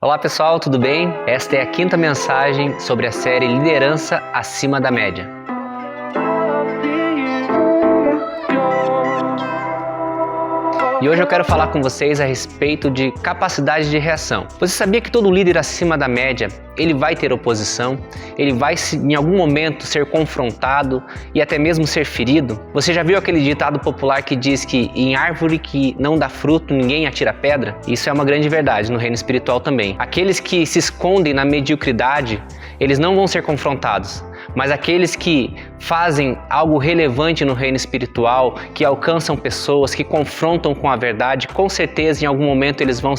Olá pessoal, tudo bem? Esta é a quinta mensagem sobre a série Liderança Acima da Média. E hoje eu quero falar com vocês a respeito de capacidade de reação. Você sabia que todo líder acima da média, ele vai ter oposição, ele vai em algum momento ser confrontado e até mesmo ser ferido? Você já viu aquele ditado popular que diz que em árvore que não dá fruto, ninguém atira pedra? Isso é uma grande verdade no reino espiritual também. Aqueles que se escondem na mediocridade, eles não vão ser confrontados. Mas aqueles que fazem algo relevante no reino espiritual, que alcançam pessoas, que confrontam com a verdade, com certeza em algum momento eles vão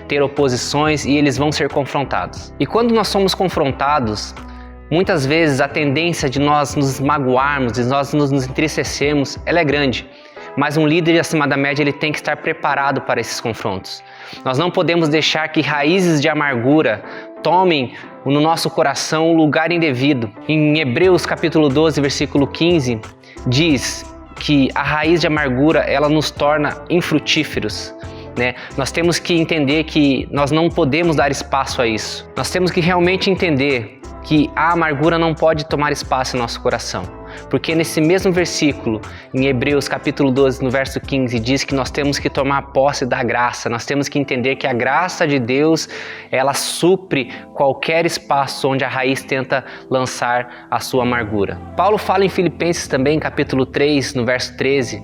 ter oposições e eles vão ser confrontados. E quando nós somos confrontados, muitas vezes a tendência de nós nos magoarmos, de nós nos entristecermos, ela é grande. Mas um líder acima da média ele tem que estar preparado para esses confrontos. Nós não podemos deixar que raízes de amargura tomem no nosso coração um lugar indevido. Em Hebreus capítulo 12, versículo 15, diz que a raiz de amargura ela nos torna infrutíferos. Nós temos que entender que nós não podemos dar espaço a isso. Nós temos que realmente entender que a amargura não pode tomar espaço em nosso coração. Porque nesse mesmo versículo, em Hebreus capítulo 12, no verso 15, diz que nós temos que tomar posse da graça. Nós temos que entender que a graça de Deus, ela supre qualquer espaço onde a raiz tenta lançar a sua amargura. Paulo fala em Filipenses também, capítulo 3, no verso 13,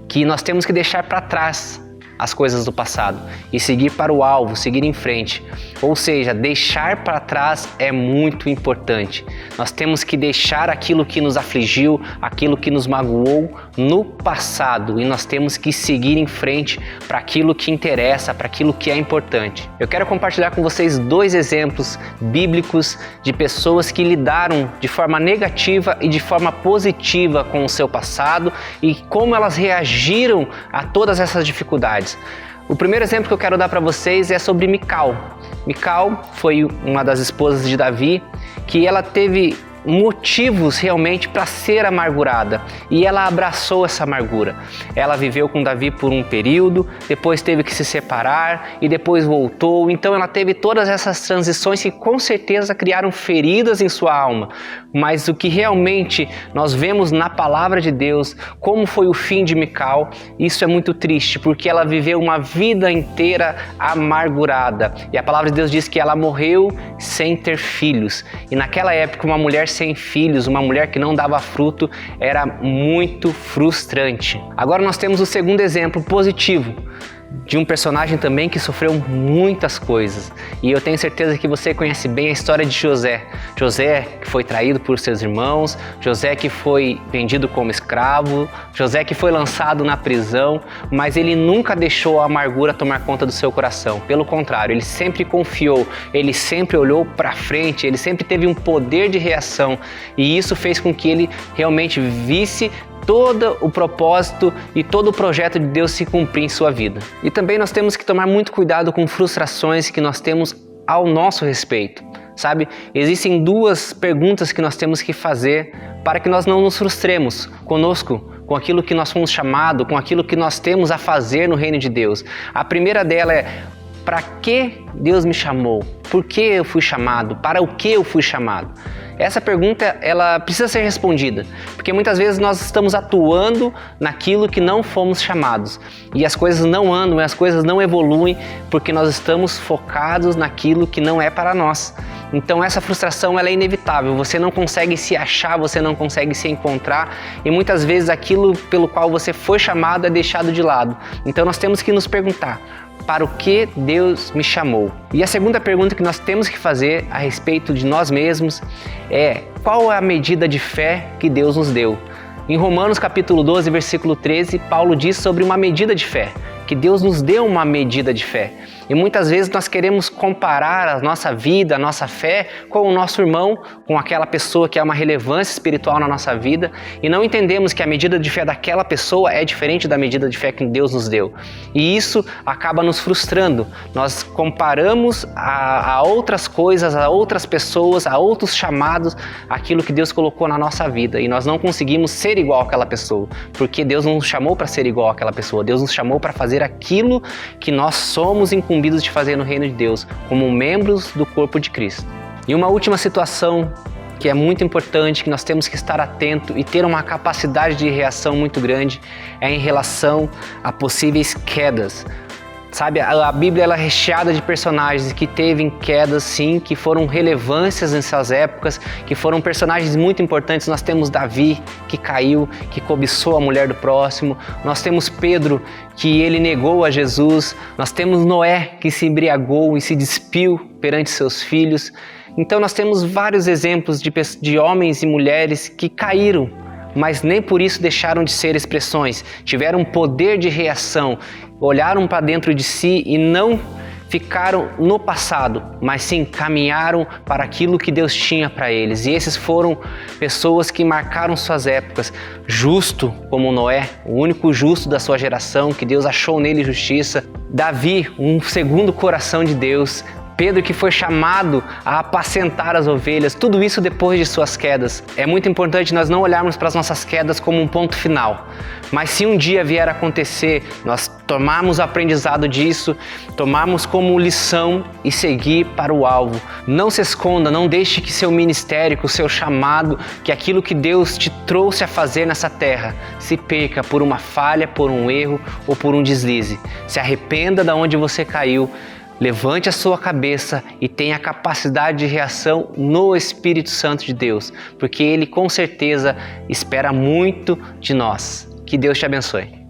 que nós temos que deixar para trás as coisas do passado e seguir para o alvo, seguir em frente. Ou seja, deixar para trás é muito importante. Nós temos que deixar aquilo que nos afligiu, aquilo que nos magoou no passado e nós temos que seguir em frente para aquilo que interessa, para aquilo que é importante. Eu quero compartilhar com vocês dois exemplos bíblicos de pessoas que lidaram de forma negativa e de forma positiva com o seu passado e como elas reagiram a todas essas dificuldades. O primeiro exemplo que eu quero dar para vocês é sobre Mical. Mical foi uma das esposas de Davi, que ela teve motivos realmente para ser amargurada e ela abraçou essa amargura. Ela viveu com Davi por um período, depois teve que se separar e depois voltou. Então ela teve todas essas transições que com certeza criaram feridas em sua alma. Mas o que realmente nós vemos na palavra de Deus, como foi o fim de Mical, isso é muito triste, porque ela viveu uma vida inteira amargurada. E a palavra de Deus diz que ela morreu sem ter filhos. E naquela época uma mulher sem filhos, uma mulher que não dava fruto, era muito frustrante. Agora nós temos o segundo exemplo positivo de um personagem também que sofreu muitas coisas. E eu tenho certeza que você conhece bem a história de José. José que foi traído por seus irmãos, José que foi vendido como escravo, José que foi lançado na prisão, mas ele nunca deixou a amargura tomar conta do seu coração. Pelo contrário, ele sempre confiou, ele sempre olhou para frente, ele sempre teve um poder de reação e isso fez com que ele realmente visse todo o propósito e todo o projeto de Deus se cumprir em sua vida. E também nós temos que tomar muito cuidado com frustrações que nós temos ao nosso respeito, sabe? Existem duas perguntas que nós temos que fazer para que nós não nos frustremos conosco, com aquilo que nós fomos chamados, com aquilo que nós temos a fazer no reino de Deus. A primeira dela é: para que Deus me chamou? Por que eu fui chamado? Para o que eu fui chamado? Essa pergunta ela precisa ser respondida, porque muitas vezes nós estamos atuando naquilo que não fomos chamados e as coisas não andam, as coisas não evoluem porque nós estamos focados naquilo que não é para nós. Então essa frustração ela é inevitável, você não consegue se achar, você não consegue se encontrar e muitas vezes aquilo pelo qual você foi chamado é deixado de lado. Então nós temos que nos perguntar: para o que Deus me chamou? E a segunda pergunta que nós temos que fazer a respeito de nós mesmos é: qual é a medida de fé que Deus nos deu? Em Romanos capítulo 12, versículo 13, Paulo diz sobre uma medida de fé, que Deus nos deu uma medida de fé. E muitas vezes nós queremos comparar a nossa vida, a nossa fé com o nosso irmão, com aquela pessoa que é uma relevância espiritual na nossa vida e não entendemos que a medida de fé daquela pessoa é diferente da medida de fé que Deus nos deu. E isso acaba nos frustrando. Nós comparamos a outras coisas, a outras pessoas, a outros chamados, aquilo que Deus colocou na nossa vida e nós não conseguimos ser igual àquela pessoa, porque Deus não nos chamou para ser igual àquela pessoa, Deus nos chamou para fazer aquilo que nós somos em incumbidos de fazer no reino de Deus, como membros do corpo de Cristo. E uma última situação que é muito importante, que nós temos que estar atento e ter uma capacidade de reação muito grande, é em relação a possíveis quedas. Sabe, a Bíblia ela é recheada de personagens que teve quedas, sim, que foram relevâncias em suas épocas, que foram personagens muito importantes. Nós temos Davi, que caiu, que cobiçou a mulher do próximo. Nós temos Pedro, que ele negou a Jesus. Nós temos Noé, que se embriagou e se despiu perante seus filhos. Então nós temos vários exemplos de homens e mulheres que caíram, mas nem por isso deixaram de ser expressões, tiveram poder de reação, olharam para dentro de si e não ficaram no passado, mas sim caminharam para aquilo que Deus tinha para eles. E esses foram pessoas que marcaram suas épocas. Justo como Noé, o único justo da sua geração, que Deus achou nele justiça. Davi, um segundo coração de Deus. Pedro, que foi chamado a apacentar as ovelhas, tudo isso depois de suas quedas. É muito importante nós não olharmos para as nossas quedas como um ponto final, mas se um dia vier a acontecer, nós tomarmos aprendizado disso, tomarmos como lição e seguir para o alvo. Não se esconda, não deixe que seu ministério, que o seu chamado, que aquilo que Deus te trouxe a fazer nessa terra, se perca por uma falha, por um erro ou por um deslize. Se arrependa de onde você caiu, levante a sua cabeça e tenha a capacidade de reação no Espírito Santo de Deus, porque Ele com certeza espera muito de nós. Que Deus te abençoe.